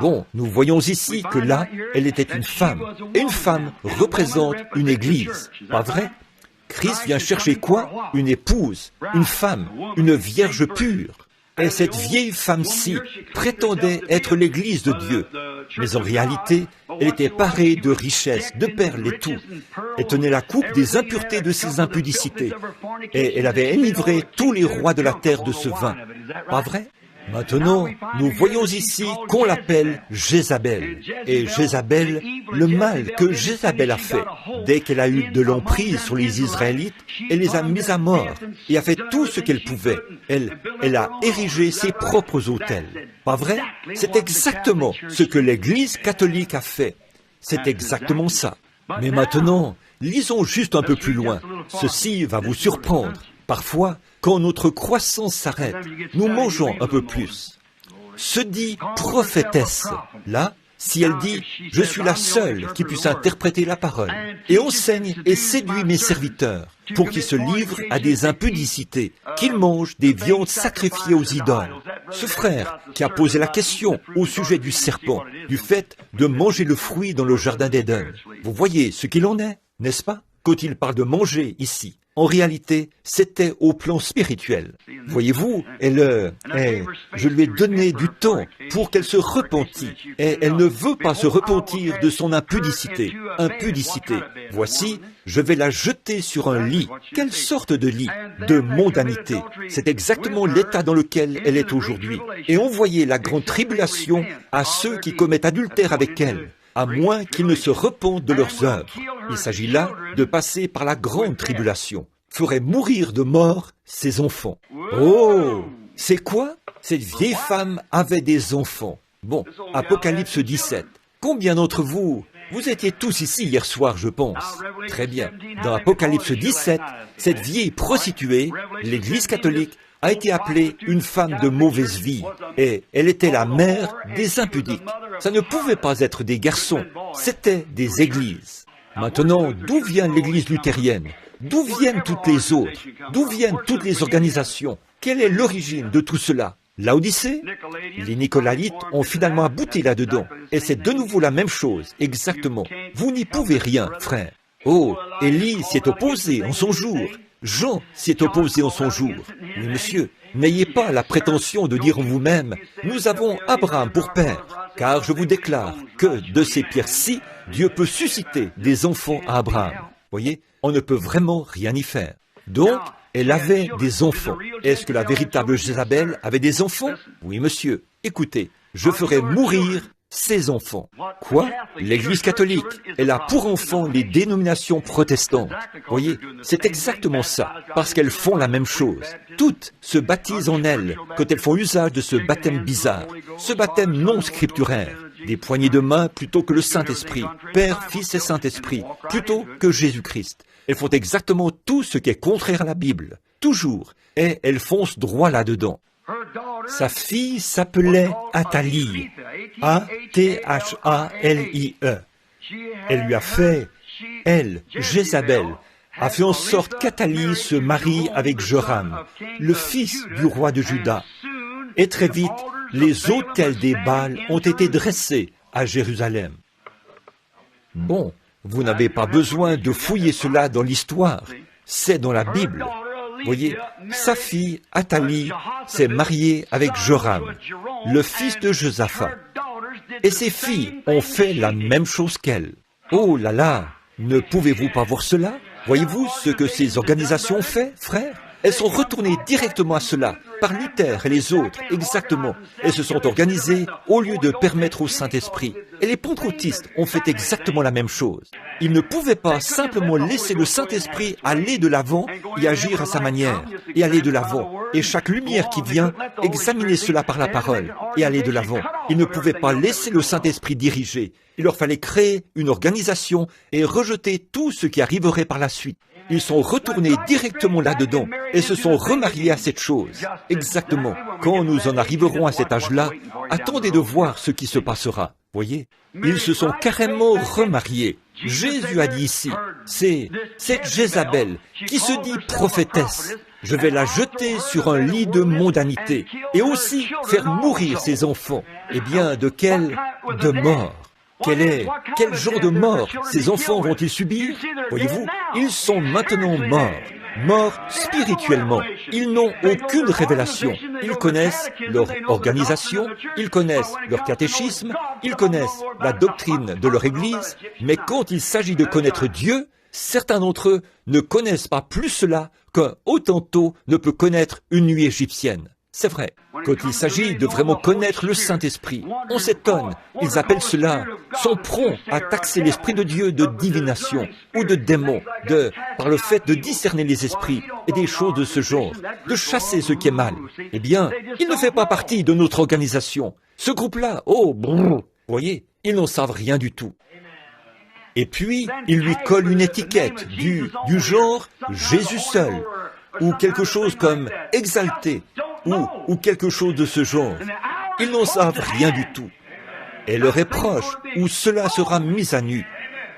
Bon, nous voyons ici que là, elle était une femme. Et une femme représente une église. Pas vrai? Christ vient chercher quoi? Une épouse, une femme, une vierge pure. Et cette vieille femme-ci prétendait être l'église de Dieu. Mais en réalité, elle était parée de richesses, de perles et tout. Elle tenait la coupe des impuretés de ses impudicités. Et elle avait enivré tous les rois de la terre de ce vin. Pas vrai? Maintenant, nous voyons ici qu'on l'appelle Jézabel. Et Jézabel, le mal que Jézabel a fait, dès qu'elle a eu de l'emprise sur les Israélites, elle les a mis à mort et a fait tout ce qu'elle pouvait. Elle a érigé ses propres autels. Pas vrai? C'est exactement ce que l'Église catholique a fait. C'est exactement ça. Mais maintenant, lisons juste un peu plus loin. Ceci va vous surprendre. Parfois, quand notre croissance s'arrête, nous mangeons un peu plus. Se dit prophétesse. Là, si elle dit « Je suis la seule qui puisse interpréter la parole et enseigne et séduit mes serviteurs pour qu'ils se livrent à des impudicités, qu'ils mangent des viandes sacrifiées aux idoles. » Ce frère qui a posé la question au sujet du serpent, du fait de manger le fruit dans le jardin d'Éden. Vous voyez ce qu'il en est, n'est-ce pas, quand il parle de manger ici? En réalité, c'était au plan spirituel. Voyez-vous, je lui ai donné du temps pour qu'elle se repentît. Et elle ne veut pas se repentir de son impudicité. Impudicité. Voici, je vais la jeter sur un lit. Quelle sorte de lit? De mondanité. C'est exactement l'état dans lequel elle est aujourd'hui. Et envoyer la grande tribulation à ceux qui commettent adultère avec elle, à moins qu'ils ne se repentent de leurs œuvres. Il s'agit là de passer par la grande tribulation. Ferait mourir de mort ses enfants. Oh! C'est quoi? Cette vieille femme avait des enfants. Bon, Apocalypse 17. Combien d'entre vous étiez tous ici hier soir, je pense. Très bien. Dans Apocalypse 17, cette vieille prostituée, l'Église catholique, a été appelée une femme de mauvaise vie. Et elle était la mère des impudiques. Ça ne pouvait pas être des garçons, c'était des églises. Maintenant, d'où vient l'Église luthérienne? D'où viennent toutes les autres? D'où viennent toutes les organisations? Quelle est l'origine de tout cela? Laodicée? Les Nicolaites ont finalement abouti là-dedans. Et c'est de nouveau la même chose, exactement. Vous n'y pouvez rien, frère. Oh, Élie s'y est opposé en son jour. Jean s'y est opposé en son jour. Mais monsieur, n'ayez pas la prétention de dire en vous-même, nous avons Abraham pour père, car je vous déclare que de ces pierres-ci, Dieu peut susciter des enfants à Abraham. Voyez, on ne peut vraiment rien y faire. Donc, elle avait des enfants. Est-ce que la véritable Jézabel avait des enfants? Oui, monsieur. Écoutez, je ferai mourir ses enfants. Quoi? L'Église catholique, elle a pour enfants les dénominations protestantes. Voyez, c'est exactement ça, parce qu'elles font la même chose. Toutes se baptisent en elles quand elles font usage de ce baptême bizarre, ce baptême non scripturaire. Des poignées de main plutôt que le Saint-Esprit, Père, Fils et Saint-Esprit, plutôt que Jésus-Christ. Elles font exactement tout ce qui est contraire à la Bible, toujours, et elles foncent droit là-dedans. Sa fille s'appelait Athalie, A-T-H-A-L-I-E. Elle lui a fait, Jézabel, a fait en sorte qu'Athalie se marie avec Joram, le fils du roi de Juda. Et très vite, les autels des Baals ont été dressés à Jérusalem. Bon, vous n'avez pas besoin de fouiller cela dans l'histoire, c'est dans la Bible. Voyez, sa fille, Athalie, s'est mariée avec Joram, le fils de Josaphat. Et ses filles ont fait la même chose qu'elle. Oh là là, ne pouvez-vous pas voir cela? Voyez-vous ce que ces organisations ont fait, frères? Elles sont retournées directement à cela, par Luther et les autres, exactement. Elles se sont organisées au lieu de permettre au Saint-Esprit. Et les pentecôtistes ont fait exactement la même chose. Ils ne pouvaient pas simplement laisser le Saint-Esprit aller de l'avant et agir à sa manière, et aller de l'avant. Et chaque lumière qui vient, examiner cela par la parole, et aller de l'avant. Ils ne pouvaient pas laisser le Saint-Esprit diriger. Il leur fallait créer une organisation et rejeter tout ce qui arriverait par la suite. Ils sont retournés directement là-dedans et se sont remariés à cette chose. Exactement. Quand nous en arriverons à cet âge-là, attendez de voir ce qui se passera. Voyez, ils se sont carrément remariés. Jésus a dit ici, c'est cette Jézabel qui se dit prophétesse. Je vais la jeter sur un lit de mondanité et aussi faire mourir ses enfants. Eh bien, de quelle de mort? Quel genre de mort ces enfants vont-ils subir? Voyez-vous, ils sont maintenant morts spirituellement. Ils n'ont aucune révélation. Ils connaissent leur organisation, ils connaissent leur catéchisme, ils connaissent la doctrine de leur Église, mais quand il s'agit de connaître Dieu, certains d'entre eux ne connaissent pas plus cela qu'un Hottentot ne peut connaître une nuit égyptienne. C'est vrai, quand il s'agit de vraiment connaître le Saint-Esprit, on s'étonne. Ils appellent cela, sont prompts à taxer l'Esprit de Dieu de divination ou de démon, par le fait de discerner les esprits et des choses de ce genre, de chasser ce qui est mal. Eh bien, il ne fait pas partie de notre organisation. Ce groupe-là, voyez, ils n'en savent rien du tout. Et puis, il lui colle une étiquette du genre Jésus seul, ou quelque chose comme exalté, ou quelque chose de ce genre. Ils n'en savent rien du tout. Et le reproche où cela sera mis à nu.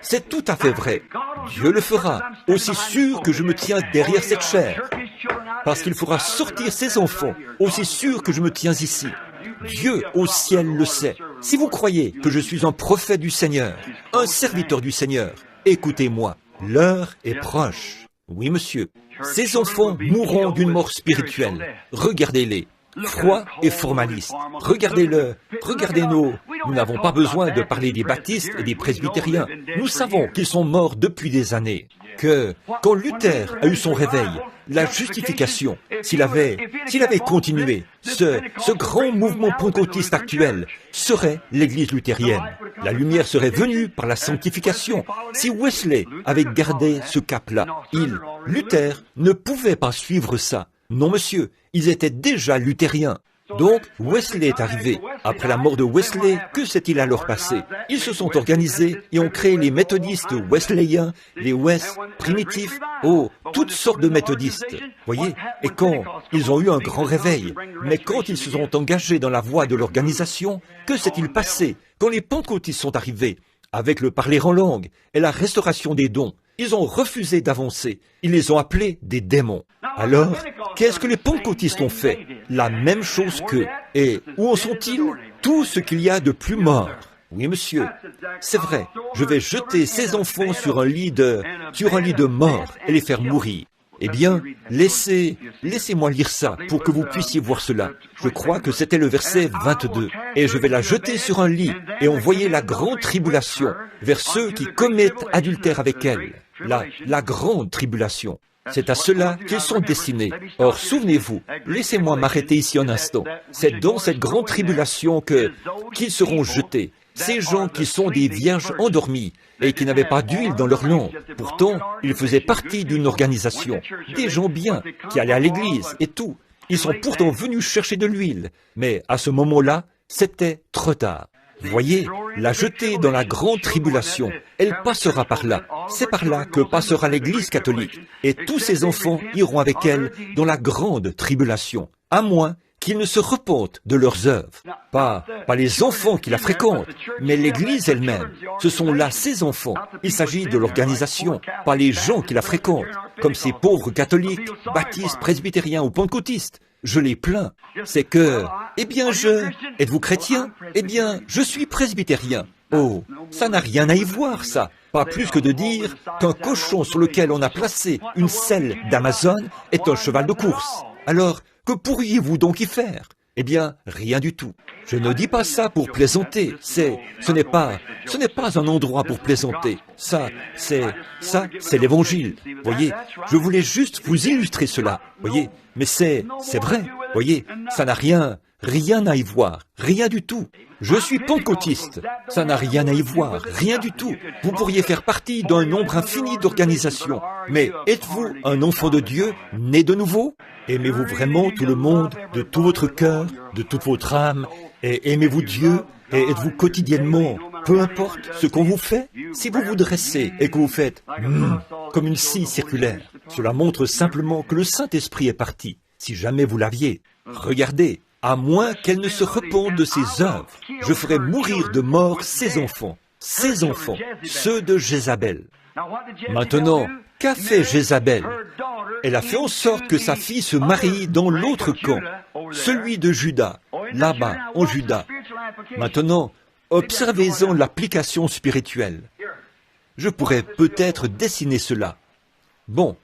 C'est tout à fait vrai. Dieu le fera, aussi sûr que je me tiens derrière cette chair. Parce qu'il fera sortir ses enfants, aussi sûr que je me tiens ici. Dieu au ciel le sait. Si vous croyez que je suis un prophète du Seigneur, un serviteur du Seigneur, écoutez-moi, l'heure est proche. Oui, monsieur. Ces enfants mourront d'une mort spirituelle. Regardez-les, froids et formalistes. Regardez-nous. Nous n'avons pas besoin de parler des baptistes et des presbytériens. Nous savons qu'ils sont morts depuis des années. Que, quand Luther a eu son réveil, la justification, s'il avait continué, ce grand mouvement pentecôtiste actuel serait l'Église luthérienne. La lumière serait venue par la sanctification. Si Wesley avait gardé ce cap-là, Luther ne pouvait pas suivre ça. Non, monsieur, ils étaient déjà luthériens. Donc, Wesley est arrivé. Après la mort de Wesley, que s'est-il alors passé? Ils se sont organisés et ont créé les méthodistes wesléens, les Wes primitifs, toutes sortes de méthodistes. Voyez? Et quand ils ont eu un grand réveil, mais quand ils se sont engagés dans la voie de l'organisation, que s'est-il passé? Quand les pentecôtistes sont arrivés, avec le parler en langue et la restauration des dons, ils ont refusé d'avancer. Ils les ont appelés des démons. Alors, qu'est-ce que les pentecôtistes ont fait? La même chose qu'eux. Et où en sont-ils? Tout ce qu'il y a de plus mort. Oui, monsieur, c'est vrai. Je vais jeter ces enfants sur un lit de mort et les faire mourir. Eh bien, laissez-moi lire ça pour que vous puissiez voir cela. Je crois que c'était le verset 22. Et je vais la jeter sur un lit et envoyer la grande tribulation vers ceux qui commettent adultère avec elle. La grande tribulation. C'est à cela qu'ils sont destinés. Or, souvenez-vous, laissez-moi m'arrêter ici un instant. C'est dans cette grande tribulation qu'ils seront jetés. Ces gens qui sont des vierges endormies et qui n'avaient pas d'huile dans leur lampe. Pourtant, ils faisaient partie d'une organisation. Des gens bien, qui allaient à l'église et tout. Ils sont pourtant venus chercher de l'huile. Mais à ce moment-là, c'était trop tard. Voyez, la jeter dans la grande tribulation, elle passera par là. C'est par là que passera l'Église catholique. Et tous ses enfants iront avec elle dans la grande tribulation, à moins qu'ils ne se repentent de leurs œuvres. Pas les enfants qui la fréquentent, mais l'Église elle-même. Ce sont là ses enfants. Il s'agit de l'organisation, pas les gens qui la fréquentent, comme ces pauvres catholiques, baptistes, presbytériens ou pentecôtistes. Je les plains. C'est que, êtes-vous chrétien? Eh bien, je suis presbytérien. Oh, ça n'a rien à y voir, ça. Pas plus que de dire qu'un cochon sur lequel on a placé une selle d'Amazon est un cheval de course. Alors, que pourriez-vous donc y faire? Eh bien, rien du tout. Je ne dis pas ça pour plaisanter. Ce n'est pas un endroit pour plaisanter. C'est l'évangile. Voyez, je voulais juste vous illustrer cela. Voyez, mais c'est vrai. Voyez, ça n'a rien à y voir. Rien du tout. Je suis pentecôtiste. Ça n'a rien à y voir. Rien du tout. Vous pourriez faire partie d'un nombre infini d'organisations. Mais êtes-vous un enfant de Dieu, né de nouveau? Aimez-vous vraiment tout le monde, de tout votre cœur, de toute votre âme? Et aimez-vous Dieu? Et êtes-vous quotidiennement, peu importe ce qu'on vous fait? Si vous vous dressez et que vous faites comme une scie circulaire, cela montre simplement que le Saint-Esprit est parti. Si jamais vous l'aviez, regardez, à moins qu'elle ne se repente de ses œuvres, je ferai mourir de mort ses enfants, ceux de Jézabel. Maintenant, qu'a fait Jézabel? elle a fait en sorte que sa fille se marie dans l'autre camp, celui de Juda, là-bas, en Juda. Maintenant, observez-en l'application spirituelle. Je pourrais peut-être dessiner cela. Bon,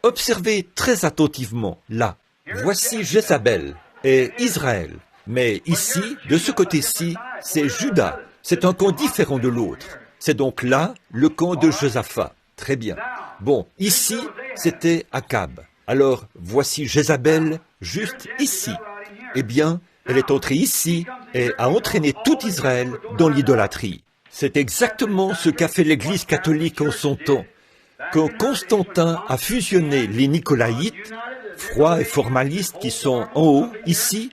observez très attentivement, là. Voici Jézabel et Israël. Mais ici, de ce côté-ci, c'est Juda. C'est un camp différent de l'autre. C'est donc là le camp de Josaphat. Très bien. Bon, ici, c'était Akab. Alors, voici Jézabel, juste ici. Eh bien, elle est entrée ici et a entraîné tout Israël dans l'idolâtrie. C'est exactement ce qu'a fait l'Église catholique en son temps. Quand Constantin a fusionné les Nicolaïtes, froids et formalistes qui sont en haut, ici,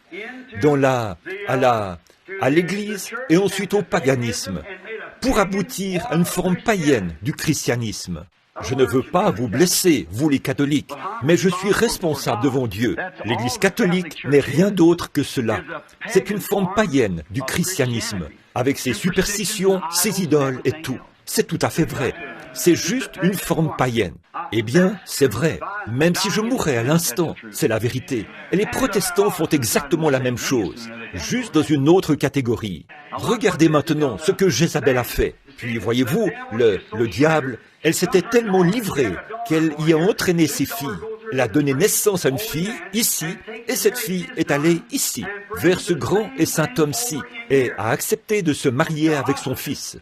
à l'Église et ensuite au paganisme, pour aboutir à une forme païenne du christianisme. Je ne veux pas vous blesser, vous les catholiques, mais je suis responsable devant Dieu. L'Église catholique n'est rien d'autre que cela. C'est une forme païenne du christianisme, avec ses superstitions, ses idoles et tout. C'est tout à fait vrai. C'est juste une forme païenne. Eh bien, c'est vrai. Même si je mourrais à l'instant, c'est la vérité. Et les protestants font exactement la même chose, juste dans une autre catégorie. Regardez maintenant ce que Jézabel a fait. Puis, voyez-vous, le diable, elle s'était tellement livrée qu'elle y a entraîné ses filles. Elle a donné naissance à une fille, ici, et cette fille est allée ici, vers ce grand et saint homme-ci, et a accepté de se marier avec son fils.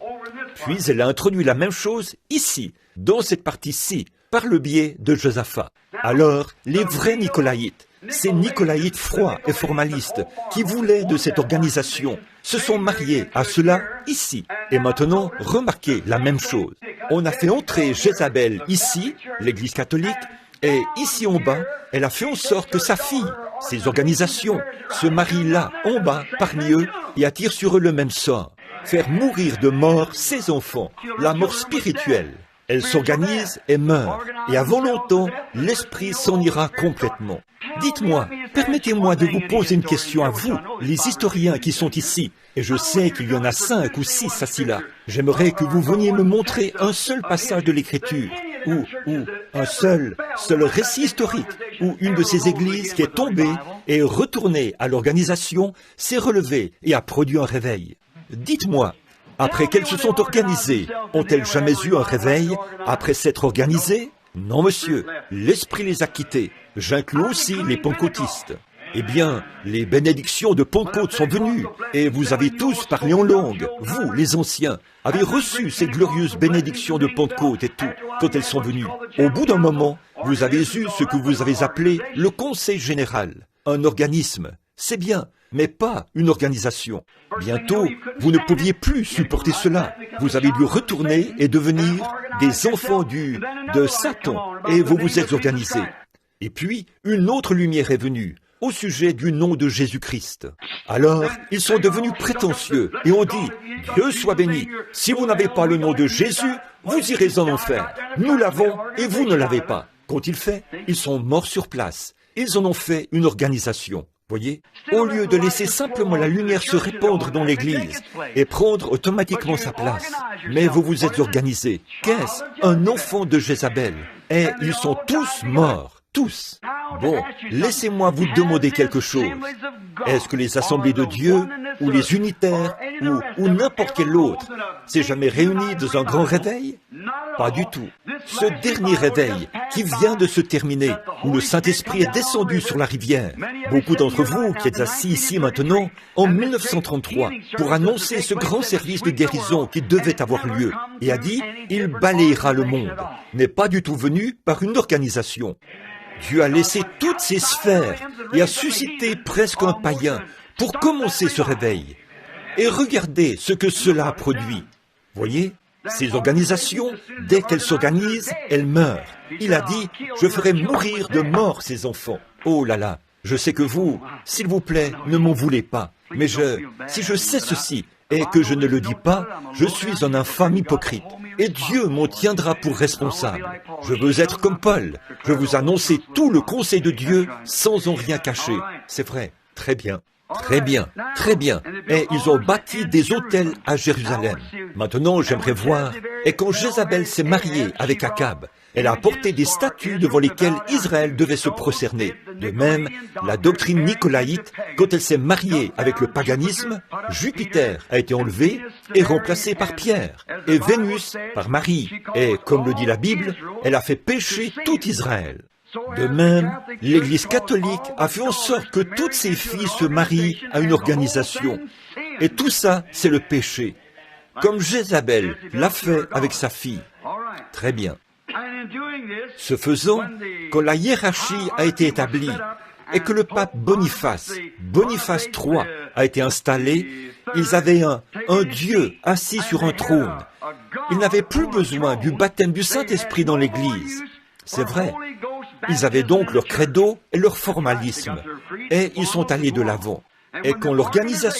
Puis elle a introduit la même chose ici, dans cette partie-ci, par le biais de Josaphat. Alors, les vrais Nicolaïtes, ces Nicolaïtes froids et formalistes qui voulaient de cette organisation, se sont mariés à cela ici. Et maintenant, remarquez la même chose. On a fait entrer Jézabel ici, l'Église catholique, et ici en bas, elle a fait en sorte que sa fille, ces organisations, se marient là, en bas, parmi eux, et attirent sur eux le même sort. Faire mourir de mort ses enfants, la mort spirituelle. Elle s'organise et meurt, et avant longtemps, l'esprit s'en ira complètement. Dites-moi, permettez-moi de vous poser une question à vous, les historiens qui sont ici, et je sais qu'il y en a 5 ou 6 assis-là. J'aimerais que vous veniez me montrer un seul passage de l'Écriture, ou un seul récit historique, où une de ces églises qui est tombée et retournée à l'organisation s'est relevée et a produit un réveil. Dites-moi, après qu'elles se sont organisées, ont-elles jamais eu un réveil après s'être organisées? Non, monsieur, l'Esprit les a quittées. J'inclus aussi les pentecôtistes. Eh bien, les bénédictions de Pentecôte sont venues, et vous avez tous parlé en langue. Vous, les anciens, avez reçu ces glorieuses bénédictions de Pentecôte et tout, quand elles sont venues. Au bout d'un moment, vous avez eu ce que vous avez appelé le Conseil général, un organisme. C'est bien, mais pas une organisation. Bientôt, vous ne pouviez plus supporter cela. Vous avez dû retourner et devenir des enfants de Satan, et vous vous êtes organisés. Et puis, une autre lumière est venue, au sujet du nom de Jésus-Christ. Alors, ils sont devenus prétentieux, et ont dit, « Dieu soit béni, si vous n'avez pas le nom de Jésus, vous irez en enfer. Nous l'avons, et vous ne l'avez pas. » Qu'ont-ils fait? Ils sont morts sur place. Ils en ont fait une organisation. Voyez, au lieu de laisser simplement la lumière se répandre dans l'Église et prendre automatiquement sa place, mais vous vous êtes organisés. Qu'est-ce? Un enfant de Jézabel. Et ils sont tous morts. Tous. Bon, laissez-moi vous demander quelque chose. Est-ce que les assemblées de Dieu, ou les unitaires, ou n'importe quel autre, s'est jamais réuni dans un grand réveil? Pas du tout. Ce dernier réveil, qui vient de se terminer, où le Saint-Esprit est descendu sur la rivière, beaucoup d'entre vous qui êtes assis ici maintenant, en 1933, pour annoncer ce grand service de guérison qui devait avoir lieu, et a dit, il balayera le monde, n'est pas du tout venu par une organisation. Dieu a laissé toutes ces sphères et a suscité presque un païen pour commencer ce réveil. Et regardez ce que cela a produit. Voyez, ces organisations, dès qu'elles s'organisent, elles meurent. Il a dit, je ferai mourir de mort ces enfants. Oh là là, je sais que vous, s'il vous plaît, ne m'en voulez pas. Mais si je sais ceci et que je ne le dis pas, je suis un infâme hypocrite. Et Dieu m'en tiendra pour responsable. Je veux être comme Paul. Je veux annoncer tout le conseil de Dieu sans en rien cacher. C'est vrai. Très bien. Très bien. Très bien. Et ils ont bâti des autels à Jérusalem. Maintenant, j'aimerais voir. Et quand Jézabel s'est mariée avec Akab, Elle a apporté des statues devant lesquelles Israël devait se prosterner. De même, la doctrine nicolaïte, quand elle s'est mariée avec le paganisme, Jupiter a été enlevé et remplacé par Pierre, et Vénus par Marie. Et, comme le dit la Bible, elle a fait pécher tout Israël. De même, l'Église catholique a fait en sorte que toutes ses filles se marient à une organisation. Et tout ça, c'est le péché. Comme Jézabel l'a fait avec sa fille. Très bien. Ce faisant, quand la hiérarchie a été établie et que le pape Boniface III, a été installé, ils avaient un Dieu assis sur un trône. Ils n'avaient plus besoin du baptême du Saint-Esprit dans l'Église. C'est vrai. Ils avaient donc leur credo et leur formalisme. Et ils sont allés de l'avant. Et quand l'organisation